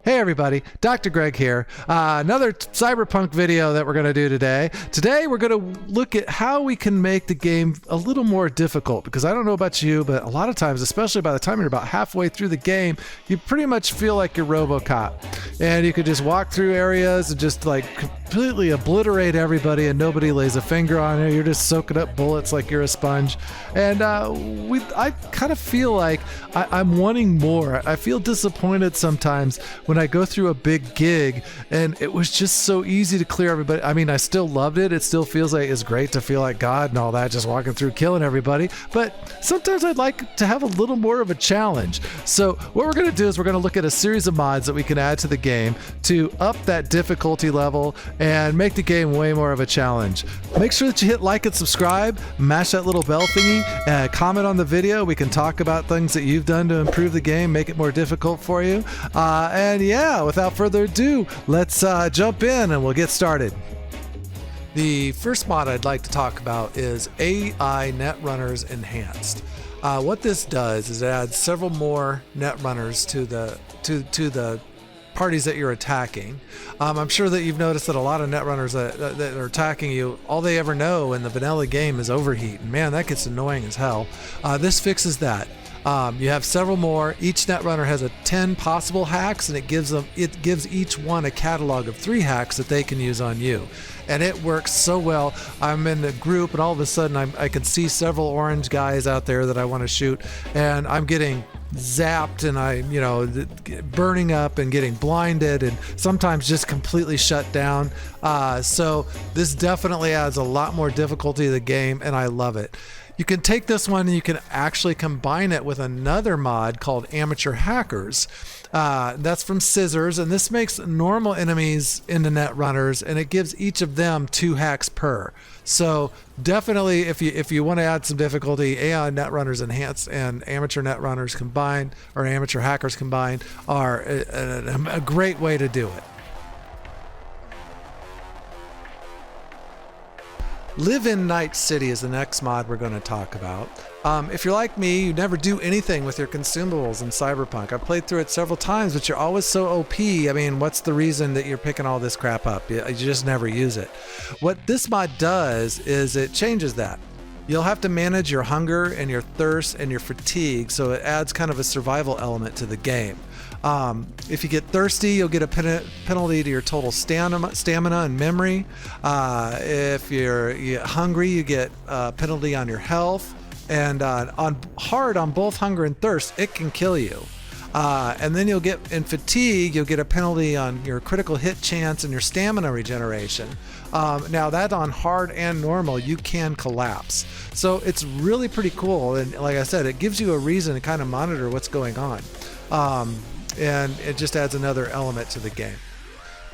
Hey everybody, Dr. Greg here. Another Cyberpunk video that we're going to do today. Today we're going to look at how we can make the game a little more difficult, because I don't know about you, but a lot of times, especially by the time you're about halfway through the game, you pretty much feel like you're RoboCop. And you could just walk through areas and just like completely obliterate everybody and nobody lays a finger on you. You're just soaking up bullets like you're a sponge. And I kind of feel like I'm wanting more. I feel disappointed sometimes when I go through a big gig and it was just so easy to clear everybody. I mean, I still loved it. It still feels like it's great to feel like God and all that, just walking through killing everybody. But sometimes I'd like to have a little more of a challenge. So what we're going to do is we're going to look at a series of mods that we can add to the game to up that difficulty level and make the game way more of a challenge. Make sure that you hit like and subscribe, mash that little bell thingy, comment on the video. We can talk about things that you've done to improve the game, make it more difficult for you. And yeah, without further ado, let's jump in and we'll get started. The first mod I'd like to talk about is AI Netrunners Enhanced. What this does is it adds several more Netrunners to the parties that you're attacking. I'm sure that you've noticed that a lot of Netrunners that are attacking you, all they ever know in the vanilla game is overheat, and man, that gets annoying as hell. This fixes that. You have several more. Each Netrunner has 10 possible hacks, and it gives each one a catalog of 3 hacks that they can use on you. And it works so well. I'm in the group, and all of a sudden I can see several orange guys out there that I want to shoot, and I'm getting zapped and burning up and getting blinded and sometimes just completely shut down. So this definitely adds a lot more difficulty to the game, and I love it. You can take this one and you can actually combine it with another mod called Amateur Hackers. That's from Scissors, and this makes normal enemies into Netrunners, and it gives each of them 2 hacks per. So definitely, if you want to add some difficulty, AI Netrunners Enhanced and Amateur Netrunners combined, or Amateur Hackers combined, are a great way to do it. Live in Night City is the next mod we're going to talk about. If you're like me, you never do anything with your consumables in Cyberpunk. I've played through it several times, but you're always so OP. I mean, what's the reason that you're picking all this crap up? You just never use it. What this mod does is it changes that. You'll have to manage your hunger and your thirst and your fatigue, so it adds kind of a survival element to the game. If you get thirsty, you'll get a penalty to your total stamina and memory. If you're hungry, you get a penalty on your health. And on both hunger and thirst, it can kill you. And then you'll get, in fatigue, you'll get a penalty on your critical hit chance and your stamina regeneration. Now that on hard and normal, you can collapse. So it's really pretty cool. And like I said, it gives you a reason to kind of monitor what's going on. And it just adds another element to the game.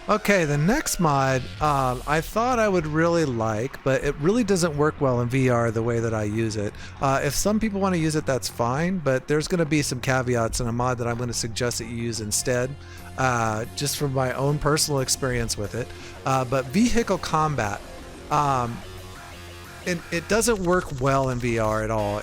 Okay, the next mod I thought I would really like, but it really doesn't work well in VR the way that I use it. If some people want to use it, that's fine, but there's going to be some caveats in a mod that I'm going to suggest that you use instead, just from my own personal experience with it. But vehicle combat. It doesn't work well in VR at all.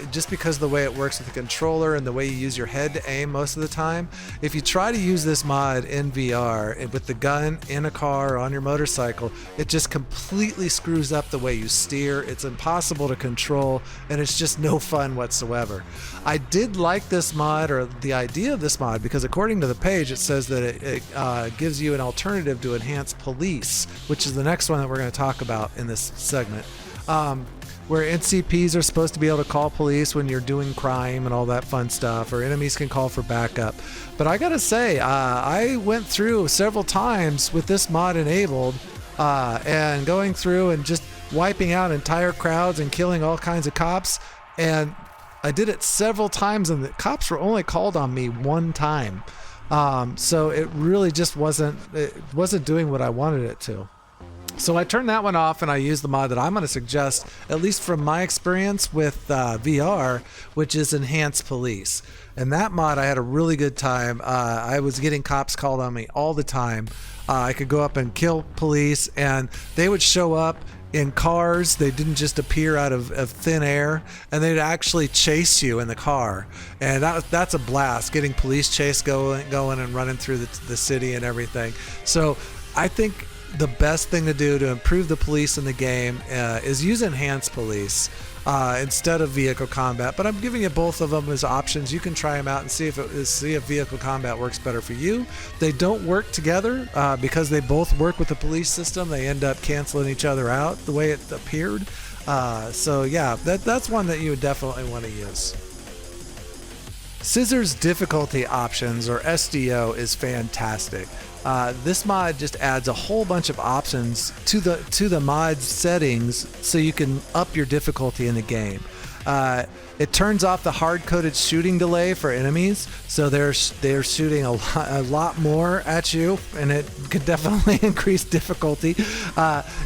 Just because of the way it works with the controller and the way you use your head to aim most of the time. If you try to use this mod in VR with the gun in a car or on your motorcycle, it just completely screws up the way you steer. It's impossible to control, and it's just no fun whatsoever. I did like this mod, or the idea of this mod, because according to the page it says that it gives you an alternative to Enhanced Police, which is the next one that we're going to talk about in this segment. Where NCPs are supposed to be able to call police when you're doing crime and all that fun stuff, or enemies can call for backup. But I gotta say, I went through several times with this mod enabled, and going through and just wiping out entire crowds and killing all kinds of cops, and I did it several times, and the cops were only called on me one time. So it really just wasn't doing what I wanted it to. So I turned that one off, and I used the mod that I'm going to suggest, at least from my experience with VR, which is Enhanced Police. And that mod, I had a really good time. I was getting cops called on me all the time. I could go up and kill police, and they would show up in cars. They didn't just appear out of thin air, and they'd actually chase you in the car. And that's a blast, getting police chase going and running through the city and everything. So I think the best thing to do to improve the police in the game is use enhanced police instead of vehicle combat. But I'm giving you both of them as options. You can try them out and see if vehicle combat works better for you. They don't work together because they both work with the police system. They end up canceling each other out the way it appeared. So yeah, that's one that you would definitely want to use. Scissors difficulty options, or SDO, is fantastic. This mod just adds a whole bunch of options to the mod settings so you can up your difficulty in the game. It turns off the hard-coded shooting delay for enemies, so they're shooting a lot more at you, and it could definitely increase difficulty.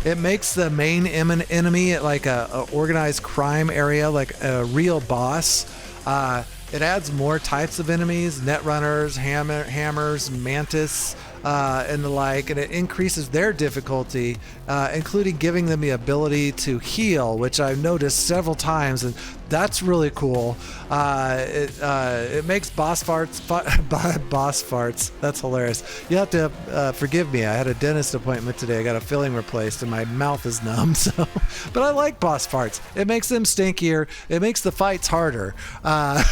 It makes the main enemy like a organized crime area, like a real boss. It adds more types of enemies: Netrunners, hammers, mantis, and the like, and it increases their difficulty, including giving them the ability to heal, which I've noticed several times, and that's really cool. It makes boss farts. That's hilarious. You have to forgive me. I had a dentist appointment today. I got a filling replaced, and my mouth is numb. So, but I like boss farts. It makes them stinkier. It makes the fights harder, and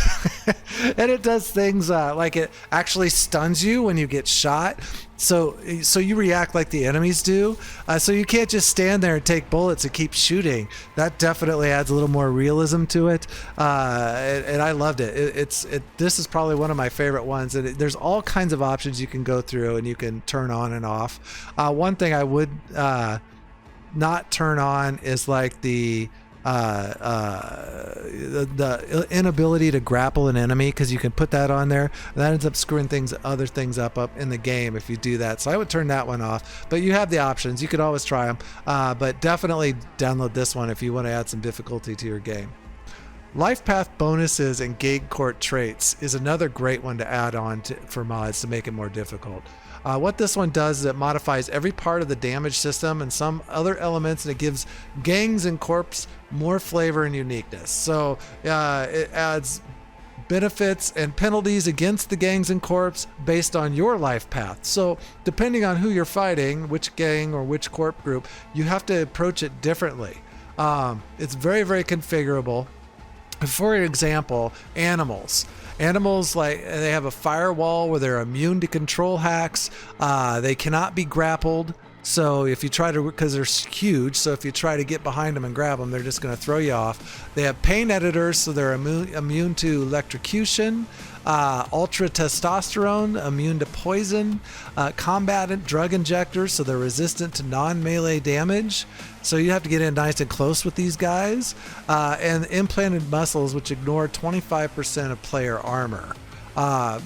it does things like it actually stuns you when you get shot. So you react like the enemies do. So you can't just stand there and take bullets and keep shooting. That definitely adds a little more realism to it. And I loved it. This is probably one of my favorite ones. And there's all kinds of options you can go through and you can turn on and off. One thing I would not turn on is like the inability to grapple an enemy, because you can put that on there, and that ends up screwing other things up in the game if you do that. So I would turn that one off, but you have the options. You could always try them, but definitely download this one if you want to add some difficulty to your game. Life path bonuses and gig court traits is another great one to add on for mods to make it more difficult. What this one does is it modifies every part of the damage system and some other elements, and it gives gangs and corps more flavor and uniqueness. So it adds benefits and penalties against the gangs and corps based on your life path. So depending on who you're fighting, which gang or which corp group, you have to approach it differently. It's very, very configurable. For example, animals, like, they have a firewall where they're immune to control hacks. They cannot be grappled. So if you try to, because they're huge, so if you try to get behind them and grab them, they're just going to throw you off. They have pain editors, so they're immune to electrocution. Ultra testosterone, immune to poison. Combatant drug injectors, so they're resistant to non-melee damage. So you have to get in nice and close with these guys. And implanted muscles, which ignore 25% of player armor.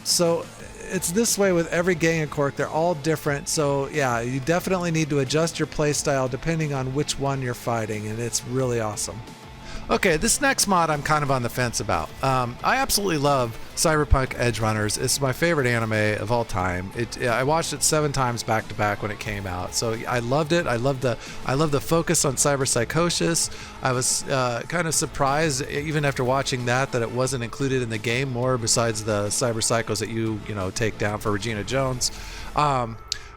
So it's this way with every gang and corp. They're all different. So yeah, you definitely need to adjust your play style depending on which one you're fighting, and it's really awesome. Okay, this next mod I'm kind of on the fence about. I absolutely love Cyberpunk Edgerunners. It's my favorite anime of all time. I watched it 7 times back to back when it came out, so I loved it. I love the focus on cyberpsychosis. I was kind of surprised, even after watching that it wasn't included in the game more, besides the cyberpsychos that you take down for Regina Jones.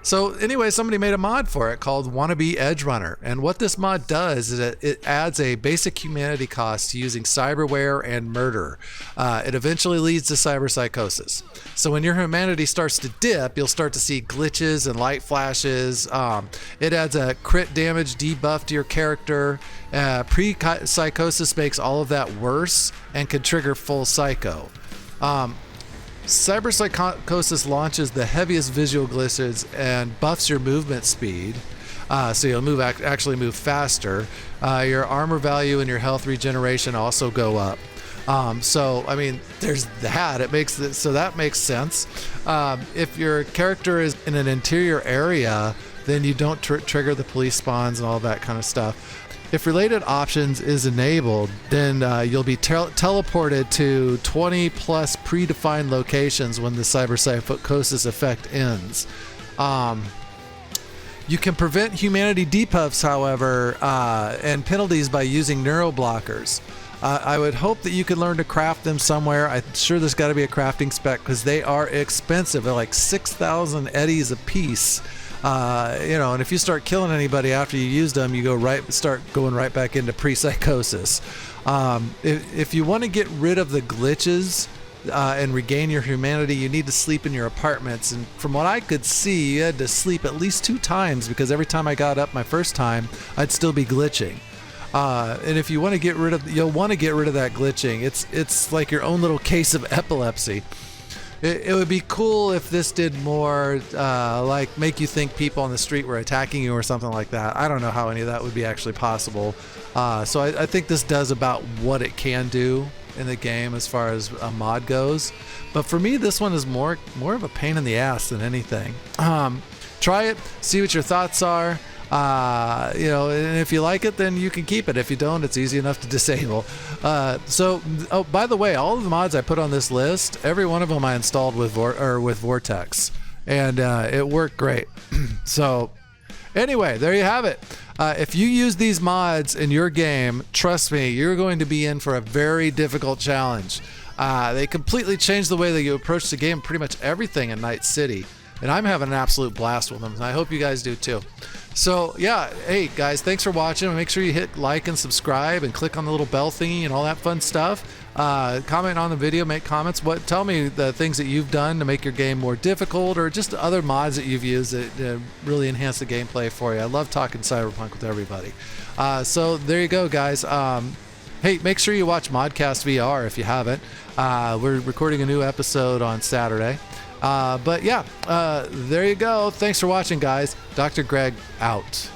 So anyway, somebody made a mod for it called Wannabe Edgerunner, and what this mod does is it adds a basic humanity cost to using cyberware and murder. It eventually leads to cyberpsychosis. So when your humanity starts to dip, you'll start to see glitches and light flashes. It adds a crit damage debuff to your character. Pre-psychosis makes all of that worse and can trigger full psycho. Cyberpsychosis launches the heaviest visual glitches and buffs your movement speed, so you'll actually move faster. Your armor value and your health regeneration also go up. So I mean, there's that. So that makes sense. If your character is in an interior area, then you don't trigger the police spawns and all that kind of stuff. If related options is enabled, then you'll be teleported to 20 plus predefined locations when the cyberpsychosis effect ends. You can prevent humanity debuffs, however, and penalties by using neuroblockers. I would hope that you could learn to craft them somewhere. I'm sure there's got to be a crafting spec because they are expensive. They're like 6,000 eddies a piece. And if you start killing anybody after you used them, you start going right back into pre-psychosis. If you want to get rid of the glitches and regain your humanity, you need to sleep in your apartments. And from what I could see, you had to sleep at least 2 times because every time I got up my first time, I'd still be glitching. And if you want to you'll want to get rid of that glitching. It's like your own little case of epilepsy. It would be cool if this did more, like make you think people on the street were attacking you or something like that. I don't know how any of that would be actually possible. So I think this does about what it can do in the game as far as a mod goes. But for me, this one is more of a pain in the ass than anything. Try it, see what your thoughts are. And if you like it, then you can keep it. If you don't, it's easy enough to disable. By the way, all of the mods I put on this list, every one of them I installed with Vortex, and it worked great. So anyway, there you have it. If you use these mods in your game, trust me, you're going to be in for a very difficult challenge. They completely changed the way that you approach the game, pretty much everything in Night City. And I'm having an absolute blast with them, and I hope you guys do too. So yeah, hey guys, thanks for watching. Make sure you hit like and subscribe and click on the little bell thingy and all that fun stuff. Comment on the video, make comments. Tell me the things that you've done to make your game more difficult, or just other mods that you've used that really enhance the gameplay for you. I love talking Cyberpunk with everybody. So there you go, guys. Hey, make sure you watch Modcast VR if you haven't. We're recording a new episode on Saturday. But yeah, there you go. Thanks for watching, guys. Dr. Greg out.